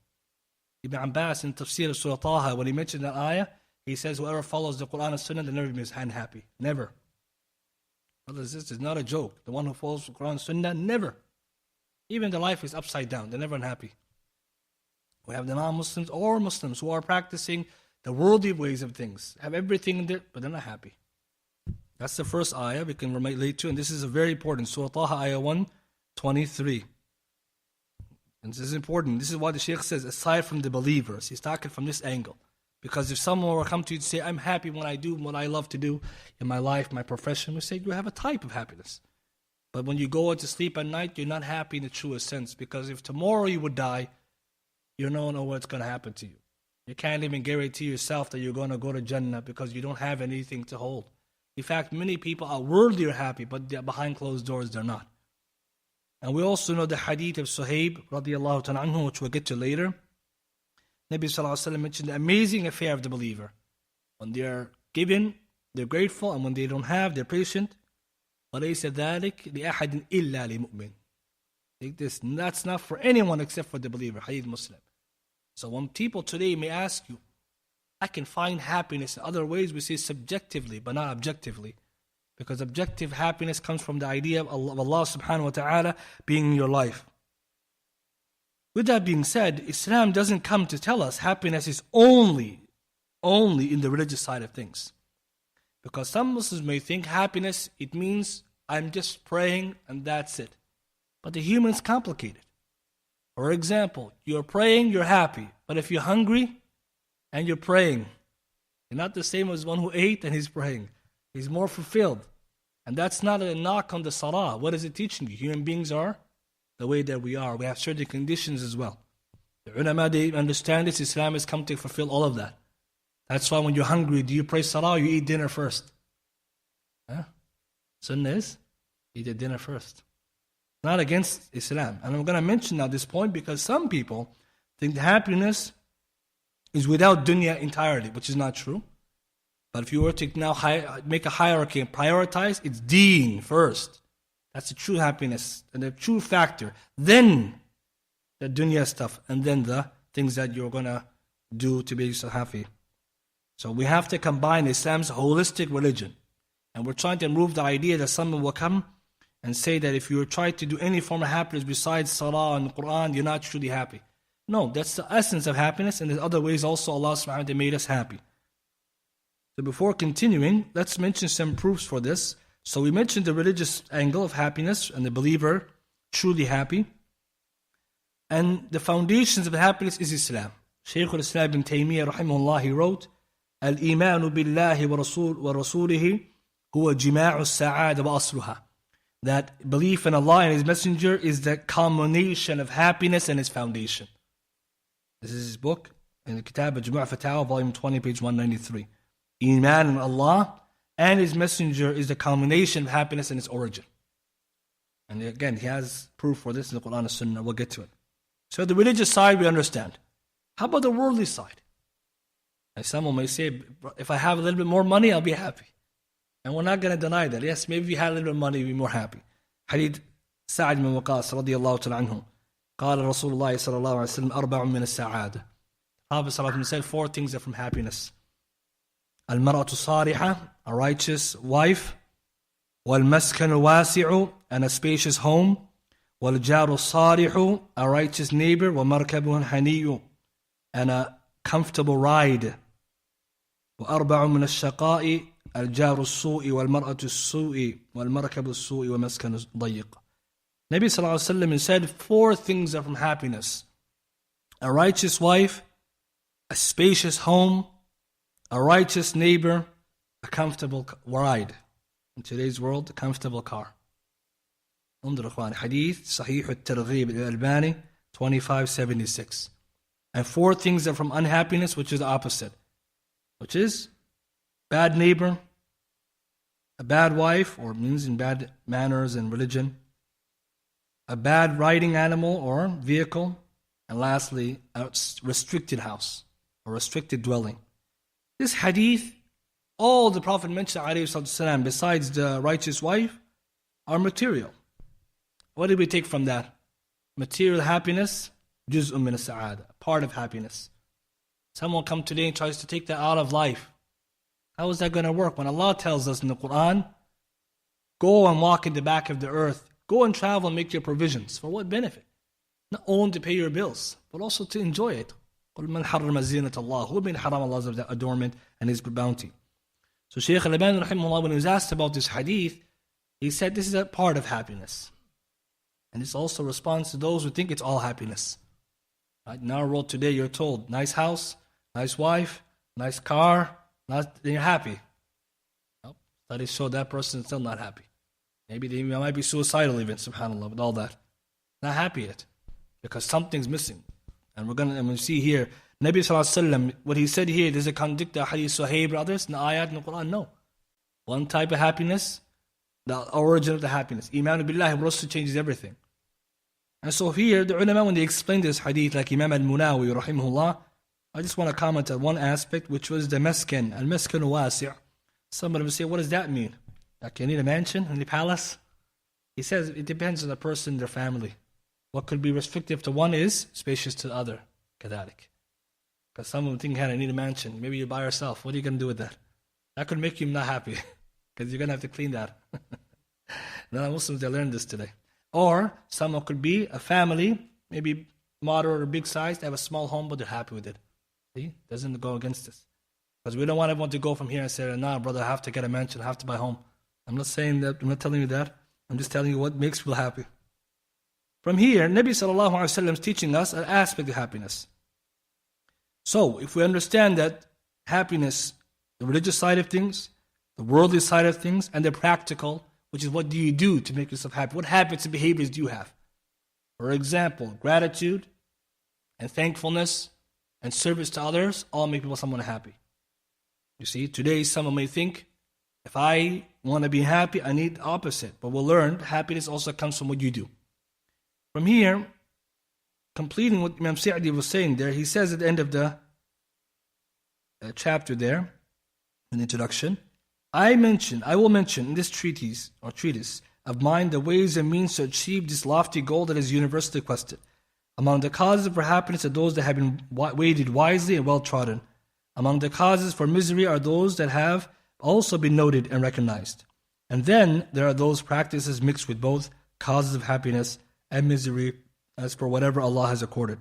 Ibn Abbas in Tafsir of Surah Taha, when he mentioned that ayah, he says, whoever follows the Quran and Sunnah, they'll never be unhappy. Never. Brothers and sisters, not a joke. The one who follows the Quran and Sunnah, never. Even their life is upside down. They're never unhappy. We have the non-Muslims or Muslims who are practicing the worldly ways of things. Have everything in there, but they're not happy. That's the first ayah we can relate to. And this is a very important. Surah Taha, ayah 123. And this is important. This is why the Shaykh says, aside from the believers, he's talking from this angle. Because if someone will come to you and say, I'm happy when I do what I love to do in my life, my profession, we say you have a type of happiness. But when you go to sleep at night, you're not happy in the truest sense. Because if tomorrow you would die, you don't know what's going to happen to you. You can't even guarantee yourself that you're going to go to Jannah because you don't have anything to hold. In fact, many people are worldly happy, but behind closed doors, they're not. And we also know the hadith of Suhaib, radiallahu ta'ala anhu, which we'll get to later. Nabi sallallahu alayhi wa sallam mentioned the amazing affair of the believer. When they are given, they're grateful, and when they don't have, they're patient. وَلَيْسَ ذَلِكَ لِأَحَدٍ إِلَّا لِمُؤْمِنٍ. Take this, that's not for anyone except for the believer, Hadith Muslim. So when people today may ask you, I can find happiness in other ways, we say subjectively, but not objectively. Because objective happiness comes from the idea of Allah subhanahu wa ta'ala being in your life. With that being said, Islam doesn't come to tell us happiness is only in the religious side of things. Because some Muslims may think happiness, it means I'm just praying and that's it. But the human's complicated. For example, you're praying, you're happy. But if you're hungry and you're praying, you're not the same as one who ate and he's praying. He's more fulfilled. And that's not a knock on the salah. What is it teaching you? Human beings are the way that we are. We have certain conditions as well. The ulama, they understand this. Islam has come to fulfill all of that. That's why when you're hungry, do you pray salah or you eat dinner first? Sunnah is, eat the dinner first. Not against Islam. And I'm going to mention now this point because some people think happiness is without dunya entirely, which is not true. But if you were to now make a hierarchy and prioritize, it's deen first. That's the true happiness and the true factor. Then the dunya stuff, and then the things that you're going to do to be so happy. So we have to combine Islam's holistic religion. And we're trying to remove the idea that someone will come and say that if you try to do any form of happiness besides Salah and Quran, you're not truly happy. No, that's the essence of happiness, and there's other ways also Allah subhanahu wa ta'ala made us happy. So before continuing, let's mention some proofs for this. So we mentioned the religious angle of happiness and the believer truly happy. And the foundations of happiness is Islam. Shaykh al-Islam ibn Taymiyyah rahimahullah, he wrote, Al-imanu billahi wa rasulihi huwa jima'u as-sa'ada wa asluha. That belief in Allah and His Messenger is the culmination of happiness and its foundation. This is his book in the Kitab al-Jumu'ah Fatawa, volume 20, page 193. Iman in Allah and His Messenger is the culmination of happiness and its origin. And again, he has proof for this in the Quran and Sunnah. We'll get to it. So the religious side we understand. How about the worldly side? And someone may say, if I have a little bit more money, I'll be happy. And we're not going to deny that. Yes, maybe if you had a little bit of money, you'd be more happy. Hadith Sa'ad bin Waqas radiyallahu ta'ala anhu. قال رسول الله صلى الله عليه وسلم أربع من السعادة. Prophet صلى الله عليه وسلم said four things are from happiness. المرأة الصالحة, a righteous wife. والمسكن الواسع, and a spacious home. والجار الصالح, a righteous neighbor. ومركب هنيء, and a comfortable ride. وأربع من الشقاء الجار السوء والمرأة السوء والمركب السوء ومسكن ضيق. Nabi sallallahu alaihi wasallam said four things are from happiness: a righteous wife, a spacious home, a righteous neighbor, a comfortable ride. In today's world, a comfortable car. انظر اخواني, Hadith Sahih al-Targhib al-Albani 2576. And four things are from unhappiness, which is the opposite, which is bad neighbor, a bad wife, or means in bad manners and religion, a bad riding animal or vehicle, and lastly, a restricted house or restricted dwelling. This hadith, all the Prophet mentioned ﷺ, besides the righteous wife, are material. What did we take from that? Material happiness, juz'un min as-sa'ada, part of happiness. Someone come today and tries to take that out of life. How is that going to work? When Allah tells us in the Quran, go and walk in the back of the earth, go and travel and make your provisions. For what benefit? Not only to pay your bills, but also to enjoy it. قُلْ مَنْ حَرَّمَ زِينَةَ اللَّهِ. Who made haram Allah's adornment and His bounty? So Shaykh al-Albani rahimahullah, when he was asked about this hadith, he said this is a part of happiness. And this also responds to those who think it's all happiness. Right? In our world today, you're told, nice house, nice wife, nice car, then you're happy. Nope. Studies show that person is still not happy. Maybe they might be suicidal even, subhanAllah, with all that. Not happy yet. Because something's missing. And we'll see here, Nabi sallallahu alaihi wasallam, what he said here, does it contradict the hadith Suhaib brothers in the ayat in the Quran? No. One type of happiness, the origin of the happiness. Iman billahi wa rasul changes everything. And so here, the ulama, when they explain this hadith, like Imam al-Munawi, rahimahullah, I just want to comment on one aspect, which was the maskan, al-maskan wasi'. Somebody will say, what does that mean? Like you need a mansion, any palace? He says it depends on the person, their family. What could be restrictive to one is spacious to the other. كذلك. Because someone think, I need a mansion. Maybe you by yourself. What are you going to do with that? That could make you not happy. Because you're going to have to clean that. Non-Muslims, they learn this today. Or someone could be a family, maybe moderate or big size. They have a small home, but they're happy with it. See? Doesn't go against us. Because we don't want everyone to go from here and say, nah, brother, I have to get a mansion. I have to buy a home. I'm not saying that. I'm not telling you that. I'm just telling you what makes people happy. From here, Nabi sallallahu alaihi wasallam is teaching us an aspect of happiness. So, if we understand that happiness, the religious side of things, the worldly side of things, and the practical, which is what do you do to make yourself happy? What habits and behaviors do you have? For example, gratitude and thankfulness and service to others all make people someone happy. You see, today someone may think, if I want to be happy, I need the opposite. But we'll learn happiness also comes from what you do. From here, completing what Imam Sa'di was saying there, he says at the end of the chapter there, in the introduction, I will mention in this treatise of mine the ways and means to achieve this lofty goal that is universally requested. Among the causes for happiness are those that have been weighted wisely and well trodden. Among the causes for misery are those that have also been noted and recognized. And then there are those practices mixed with both causes of happiness and misery as for whatever Allah has accorded.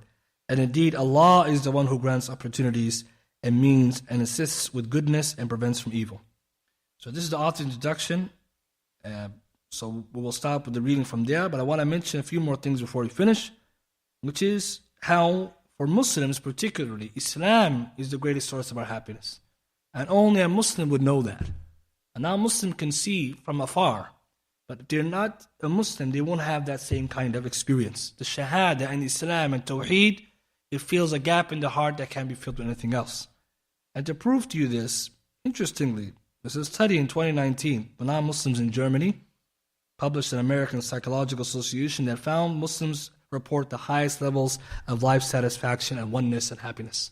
And indeed, Allah is the one who grants opportunities and means and assists with goodness and prevents from evil. So this is the author's introduction. So we will stop with the reading from there, but I want to mention a few more things before we finish, which is how, for Muslims particularly, Islam is the greatest source of our happiness. And only a Muslim would know that. A non-Muslim can see from afar, but if they're not a Muslim, they won't have that same kind of experience. The Shahada and Islam and Tawheed, it fills a gap in the heart that can't be filled with anything else. And to prove to you this, interestingly, there's a study in 2019 by non-Muslims in Germany, published in American Psychological Association, that found Muslims report the highest levels of life satisfaction and oneness and happiness.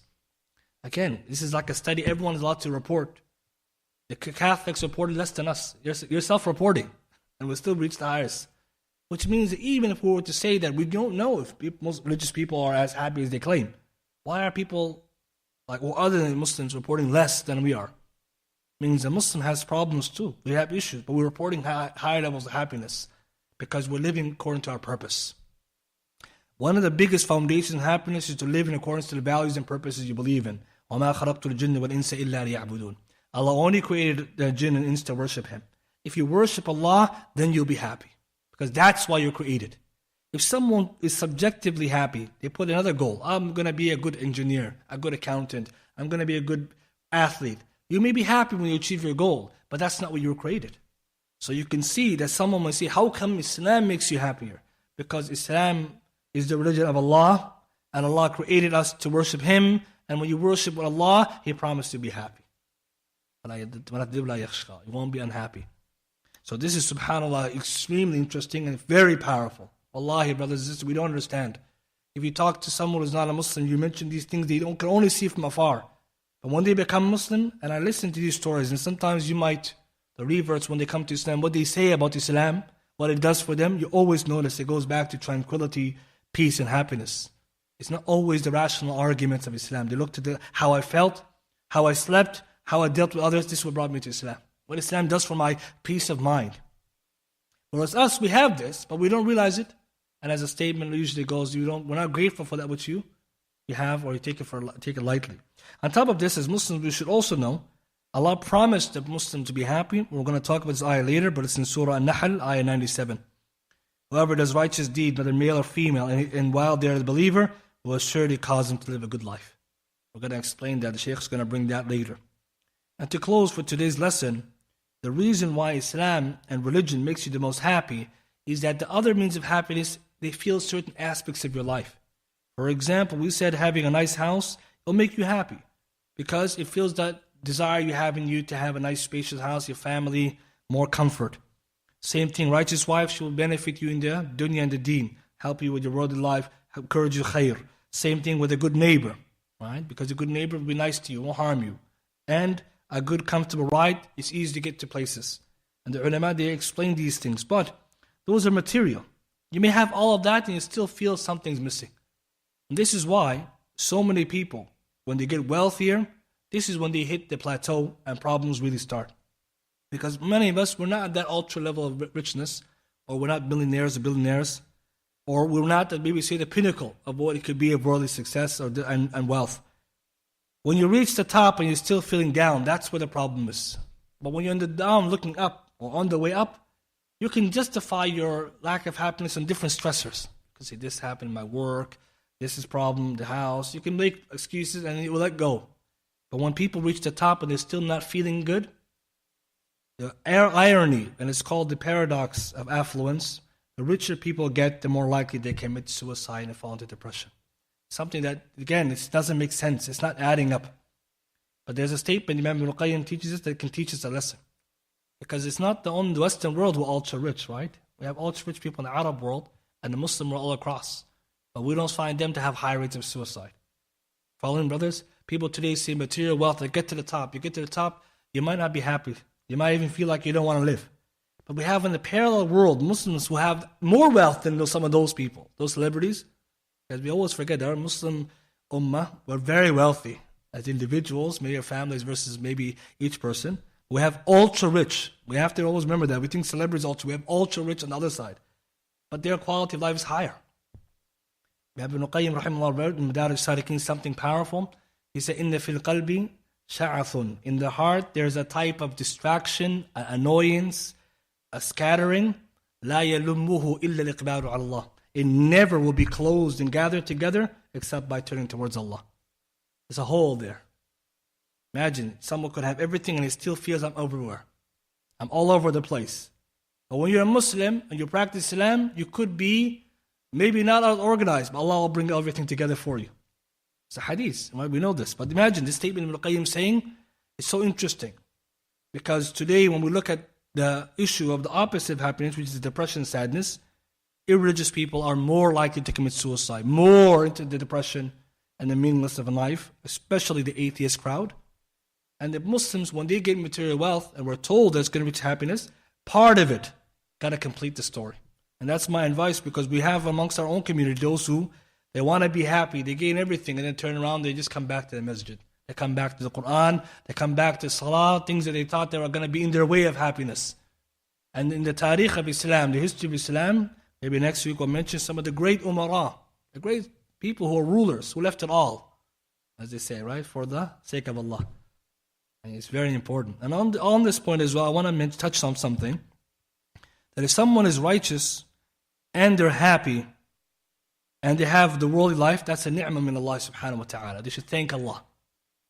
Again, this is like a study everyone is allowed to report. The Catholics reported less than us. You're self-reporting, and we'll still reach the highest. Which means that even if we were to say that we don't know if most religious people are as happy as they claim, why are people, like, or other than Muslims, reporting less than we are? It means a Muslim has problems too. We have issues, but we're reporting high levels of happiness because we're living according to our purpose. One of the biggest foundations of happiness is to live in accordance to the values and purposes you believe in. وَمَا خَلَقْتُ الْجِنَّ وَالْإِنسَ إِلَّا لِيَعْبُدُونَ. Allah only created the jinn and ins to worship Him. If you worship Allah, then you'll be happy. Because that's why you're created. If someone is subjectively happy, they put another goal. I'm going to be a good engineer, a good accountant. I'm going to be a good athlete. You may be happy when you achieve your goal, but that's not what you were created. So you can see that someone might say, how come Islam makes you happier? Because Islam is the religion of Allah, and Allah created us to worship Him, and when you worship Allah, He promised to be happy. You won't be unhappy. So this is, subhanAllah, extremely interesting and very powerful. Wallahi, brothers and sisters, we don't understand. If you talk to someone who's not a Muslim, you mention these things they can only see from afar. But when they become Muslim, and I listen to these stories, and sometimes the reverts, when they come to Islam, what they say about Islam, what it does for them, you always notice it goes back to tranquility, peace, and happiness. It's not always the rational arguments of Islam. They look to how I felt, how I slept, how I dealt with others. This is what brought me to Islam. What Islam does for my peace of mind. Whereas us, we have this, but we don't realize it. And as a statement usually goes, we're not grateful for that which you have, or you take it lightly. On top of this, as Muslims, we should also know, Allah promised the Muslim to be happy. We're going to talk about this ayah later, but it's in Surah An-Nahl, ayah 97. Whoever does righteous deed, whether male or female, and while they are the believer, will surely cause them to live a good life. We're going to explain that. The Shaykh is going to bring that later. And to close for today's lesson, the reason why Islam and religion makes you the most happy is that the other means of happiness, they feel certain aspects of your life. For example, we said having a nice house will make you happy because it feels that desire you have in you to have a nice spacious house, your family, more comfort. Same thing, righteous wife, she will benefit you in the dunya and the deen, help you with your worldly life, encourage you khair. Same thing with a good neighbor, right? Because a good neighbor will be nice to you, won't harm you. And a good comfortable ride, it's easy to get to places. And the ulama, they explain these things, but those are material. You may have all of that and you still feel something's missing. And this is why so many people, when they get wealthier, this is when they hit the plateau and problems really start. Because many of us, we're not at that ultra level of richness, or we're not millionaires or billionaires, or we're not at, maybe say, the pinnacle of what it could be of worldly success and wealth. When you reach the top and you're still feeling down, that's where the problem is. But when you're on the down looking up, or on the way up, you can justify your lack of happiness on different stressors. You can say, this happened in my work, this is problem, the house. You can make excuses and you will let go. But when people reach the top and they're still not feeling good, the irony, and it's called the paradox of affluence, the richer people get, the more likely they commit suicide and fall into depression. Something that, again, it doesn't make sense. It's not adding up. But there's a statement Imam Ibn Qayyim teaches us that can teach us a lesson. Because it's not the only Western world who are ultra rich, right? We have ultra rich people in the Arab world and the Muslim world all across. But we don't find them to have high rates of suicide. Following, brothers? People today see material wealth, they get to the top. You get to the top, you might not be happy. You might even feel like you don't want to live. But we have in the parallel world Muslims who have more wealth than some of those people, those celebrities. Because we always forget our Muslim ummah, we're very wealthy as individuals, maybe our families versus maybe each person. We have ultra rich. We have to always remember that. We think celebrities ultra. We have ultra rich on the other side. But their quality of life is higher. We have Ibn Qayyim rahimahullah wrote in Madarij Salikin something powerful. He said, "Inna fil qalbi sha'athun." In the heart, there's a type of distraction, an annoyance, a scattering. La yalummuhu illa liqbaru ala Allah. It never will be closed and gathered together except by turning towards Allah. There's a hole there. Imagine someone could have everything and he still feels I'm everywhere. I'm all over the place. But when you're a Muslim and you practice Islam, you could be maybe not organized, but Allah will bring everything together for you. It's a hadith. We know this. But imagine this statement Ibn Qayyim saying is so interesting. Because today when we look at the issue of the opposite of happiness, which is depression and sadness, irreligious people are more likely to commit suicide, more into the depression and the meaninglessness of life, especially the atheist crowd. And the Muslims, when they get material wealth and we're told there's going to be happiness, part of it got to complete the story. And that's my advice, because we have amongst our own community those who, they want to be happy, they gain everything, and then turn around, they just come back to the masjid. They come back to the Quran, they come back to Salah, things that they thought they were going to be in their way of happiness. And in the Tariq of Islam, the history of Islam, maybe next week we'll mention some of the great umara, the great people who are rulers, who left it all, as they say, right, for the sake of Allah. And it's very important. And on this point as well, I want to touch on something, that if someone is righteous and they're happy and they have the worldly life, that's a ni'mah min Allah subhanahu wa ta'ala. They should thank Allah.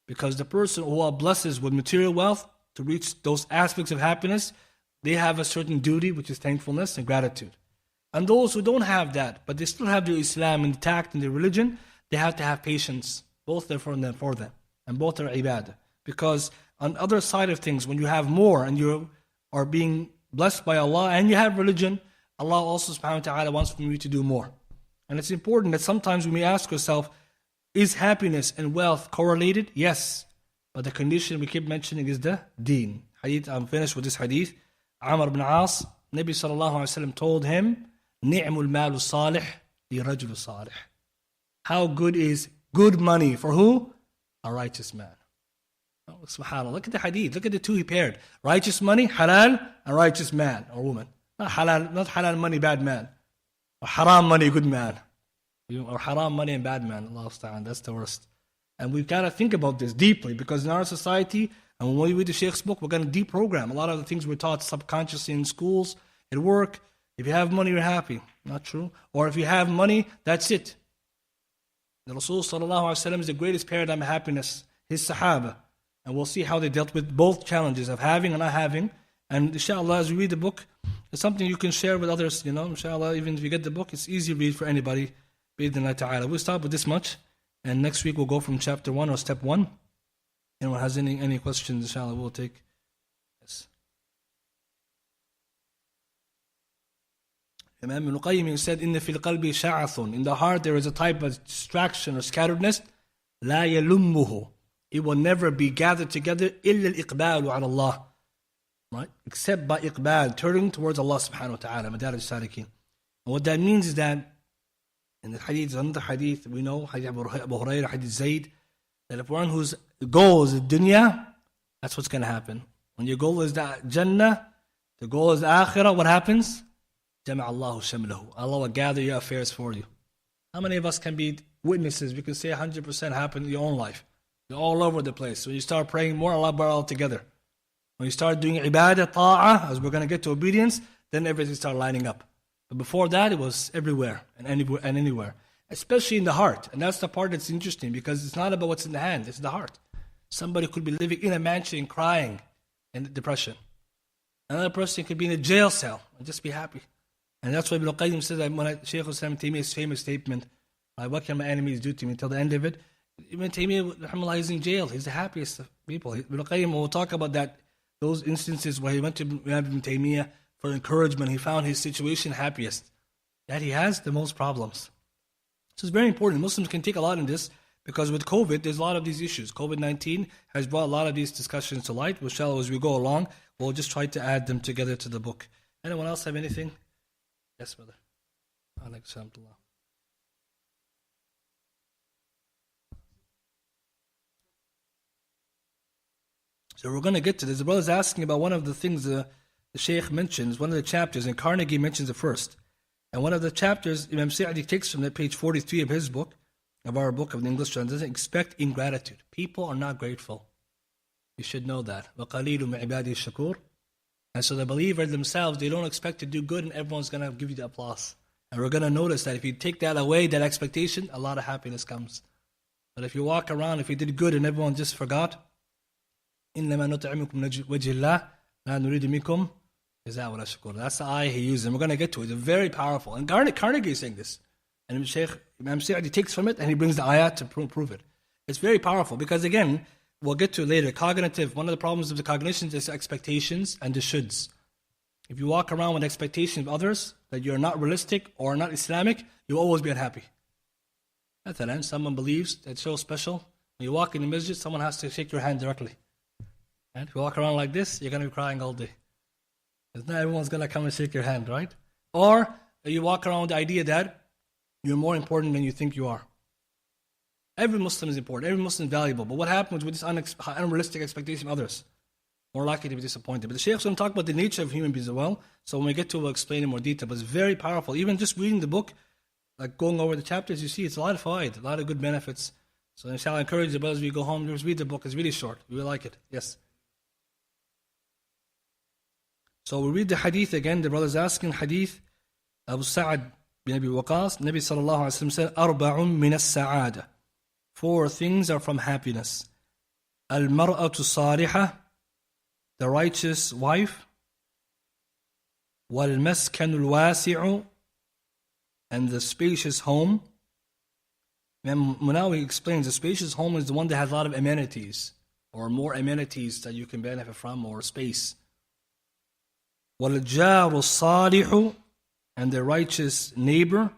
Because the person who Allah blesses with material wealth to reach those aspects of happiness, they have a certain duty, which is thankfulness and gratitude. And those who don't have that, but they still have their Islam intact in their religion, they have to have patience. Both are for them. And both are ibadah. Because on the other side of things, when you have more and you are being blessed by Allah and you have religion, Allah also subhanahu wa ta'ala wants from you to do more. And it's important that sometimes we may ask ourselves, is happiness and wealth correlated? Yes. But the condition we keep mentioning is the deen. Hadith, I'm finished with this hadith. Amr ibn As, Nabi sallallahu alayhi wa sallam told him, Ni'mul malu salih li rajul salih. How good is good money for who? A righteous man. Oh, subhanAllah. Look at the hadith. Look at the two he paired. Righteous money, halal, and righteous man or woman. Not halal money, bad man. Or haram money, good man. Or haram money and bad man. Allah ta'ala, that's the worst. And we've got to think about this deeply, because in our society, and when we read the Sheikh's book, we're going to deprogram a lot of the things we're taught subconsciously in schools, at work. If you have money, you're happy. Not true. Or if you have money, that's it. The Rasul sallallahu alaihi wasallam is the greatest paradigm of happiness. His Sahaba. And we'll see how they dealt with both challenges of having and not having. And inshallah, as we read the book, it's something you can share with others. Inshallah, even if you get the book, it's easy to read for anybody. Bi-idhnillah ta'ala. We'll start with this much. And next week we'll go from chapter 1 or step 1. Anyone has any questions, inshallah, we'll take. Yes. Imam Ibn Qayyim said, "Inna fil qalbi sha'athun." In the heart there is a type of distraction or scatteredness. La yalummuhu. It will never be gathered together. Illa al-iqbalu ala Allah. Right? Except by iqbal, turning towards Allah subhanahu wa ta'ala. Madarij salikin. And what that means is that, in the hadith, another hadith, we know, hadith Abu Hurairah, hadith Zayd, that if one whose goal is the dunya, that's what's going to happen. When your goal is the Jannah, the goal is the Akhirah, what happens? Jama' Allahu shamlahu. Allah will gather your affairs for you. How many of us can be witnesses? We can say 100% happen in your own life. You're all over the place. When you start praying more, Allah brought all together. When you start doing ibadah, ta'ah, as we're going to get to obedience, then everything starts lining up. But before that, it was everywhere and anywhere. Especially in the heart. And that's the part that's interesting, because it's not about what's in the hand, it's the heart. Somebody could be living in a mansion crying in depression. Another person could be in a jail cell and just be happy. And that's why Ibn Qayyim says, when Shaykh Islam Taymiyyah's famous statement, what can my enemies do to me, until the end of it, Ibn Taymiyyah is in jail. He's the happiest of people. Ibn Qayyim will talk about that, those instances where he went to Ibn Taymiyyah for encouragement. He found his situation happiest. That he has the most problems. So it's very important. Muslims can take a lot in this, because with COVID, there's a lot of these issues. COVID-19 has brought a lot of these discussions to light. Inshallah, as we go along, we'll just try to add them together to the book. Anyone else have anything? Yes, brother. Alaikum. So we're going to get to this. The brother's asking about one of the things the Shaykh mentions, one of the chapters, and Carnegie mentions it first. And one of the chapters, Imam Sa'di takes from that page 43 of his book, of our book of the English translation, expect ingratitude. People are not grateful. You should know that. وَقَلِيلٌ مِنْ عِبَادِي الشَّكُورِ. And so the believer themselves, they don't expect to do good and everyone's going to give you the applause. And we're going to notice that if you take that away, that expectation, a lot of happiness comes. But if you walk around, if you did good and everyone just forgot, إِنَّمَا نُطْعِمُكُمْ وَجْهِ اللَّهِ لَا نُرِيدُ مِنكُمْ جَزَاءً وَلَا شُكُورًا. That's the ayah he uses, and we're going to get to it. It's very powerful. And Carnegie is saying this. And Imam Sa'di takes from it and he brings the ayah to prove it. It's very powerful because, again, we'll get to it later. Cognitive, one of the problems of the cognitions is expectations and the shoulds. If you walk around with expectations of others that you're not realistic or not Islamic, you'll always be unhappy. At the end, someone believes that's so special. When you walk in the masjid, someone has to shake your hand directly. And if you walk around like this, you're going to be crying all day. Because not everyone's going to come and shake your hand, right? Or You walk around with the idea that you're more important than you think you are. Every Muslim is important. Every Muslim is valuable. But what happens with this unrealistic expectation of others? More likely to be disappointed. But the Shaykh is going to talk about the nature of human beings as well. So when we get to it, we'll explain in more detail. But it's very powerful. Even just reading the book, like going over the chapters, you see it's a lot of fawaid, a lot of good benefits. So inshallah, I encourage you, brothers, as we go home, just read the book. It's really short. You will like it. Yes. So we read the hadith again. The brother's asking hadith. Abu Sa'ad bin Abi Waqas, Nabi sallallahu alayhi wa sallam said, Arba'un min as-sa'ada. 4 things are from happiness. Al-mar'atu salihah, the righteous wife. Wal-maskanu al-wasi'u, and the spacious home. And Munawi explains the spacious home is the one that has a lot of amenities, or more amenities that you can benefit from, or space. وَالْجَارُ الصَّالِحُ, and the righteous neighbor.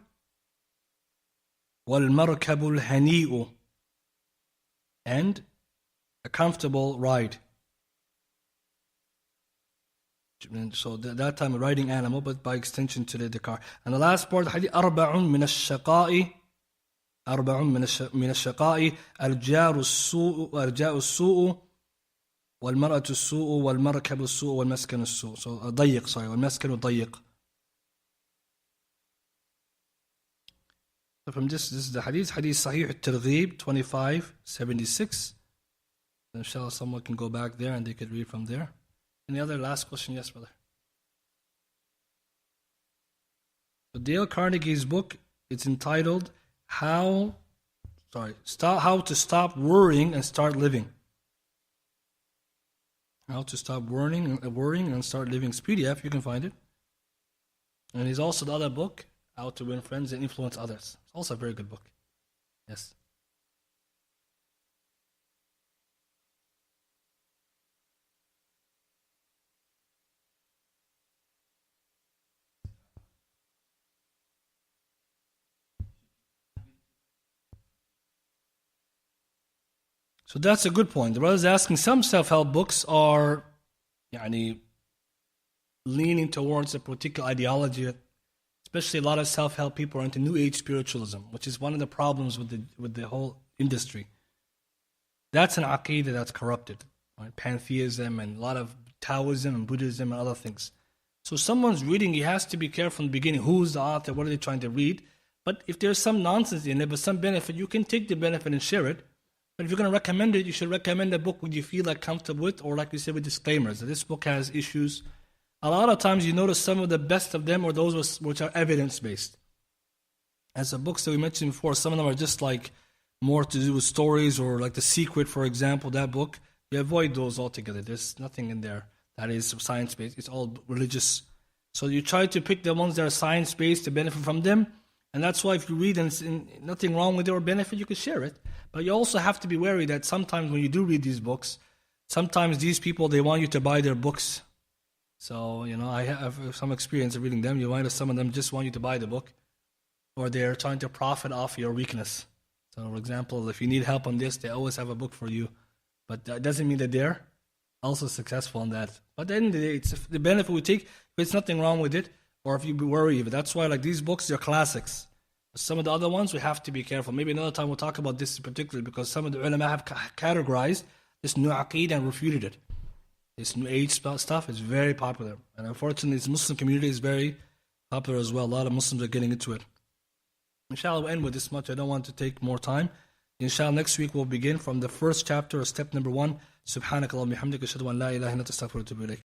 وَالْمَرْكَبُ الْهَنِيءُ, and a comfortable ride. So that time a riding animal, but by extension to the car. And the last part, hadith, أَرْبَعٌ مِنَ الشَّقَاءِ من الشقاء الجار السوء والمرأة السوء والمركب السوء والمسكن السوء. So ضيق, والمسكن ضيق. So from this is the hadith Sahih al-Targhib 2576. Inshallah, someone can go back there and they could read from there. Any other last question? Yes, brother. So Dale Carnegie's book, it's entitled How to Stop Worrying and Start Living. How to Stop Worrying and Start Living. It's PDF, you can find it. And he's also the other book, How to Win Friends and Influence Others. It's also a very good book. Yes. So that's a good point. The brother's asking, some self-help books are leaning towards a particular ideology. Especially a lot of self-help people are into New Age spiritualism, which is one of the problems with the whole industry. That's an aqidah that's corrupted. Right? Pantheism and a lot of Taoism and Buddhism and other things. So someone's reading, he has to be careful from the beginning. Who's the author? What are they trying to read? But if there's some nonsense in it, but some benefit, you can take the benefit and share it. But if you're going to recommend it, you should recommend a book which you feel like comfortable with, or like we said, with disclaimers. That this book has issues. A lot of times you notice some of the best of them are those which are evidence-based. As the books that we mentioned before, some of them are just like more to do with stories, or like The Secret, for example, that book. You avoid those altogether. There's nothing in there that is science-based. It's all religious. So you try to pick the ones that are science-based to benefit from them. And that's why if you read and nothing wrong with it or benefit, you can share it. But you also have to be wary that sometimes when you do read these books, sometimes these people, they want you to buy their books. So, I have some experience of reading them. You find that some of them just want you to buy the book, or they're trying to profit off your weakness. So, for example, if you need help on this, they always have a book for you. But that doesn't mean that they're also successful in that. But at the end of the day, it's the benefit we take. If there's nothing wrong with it, or if you worry, but that's why these books, they're classics. Some of the other ones, we have to be careful. Maybe another time we'll talk about this particularly, because some of the ulama have categorized this new aqeedah and refuted it. This new age stuff is very popular. And unfortunately, this Muslim community is very popular as well. A lot of Muslims are getting into it. Inshallah, we'll end with this much. I don't want to take more time. Inshallah, next week we'll begin from the first chapter, or step number 1. Subhanakallahumma bihamdika, ashhadu an la ilaha illa anta, astaghfiruka wa atubu ilayk.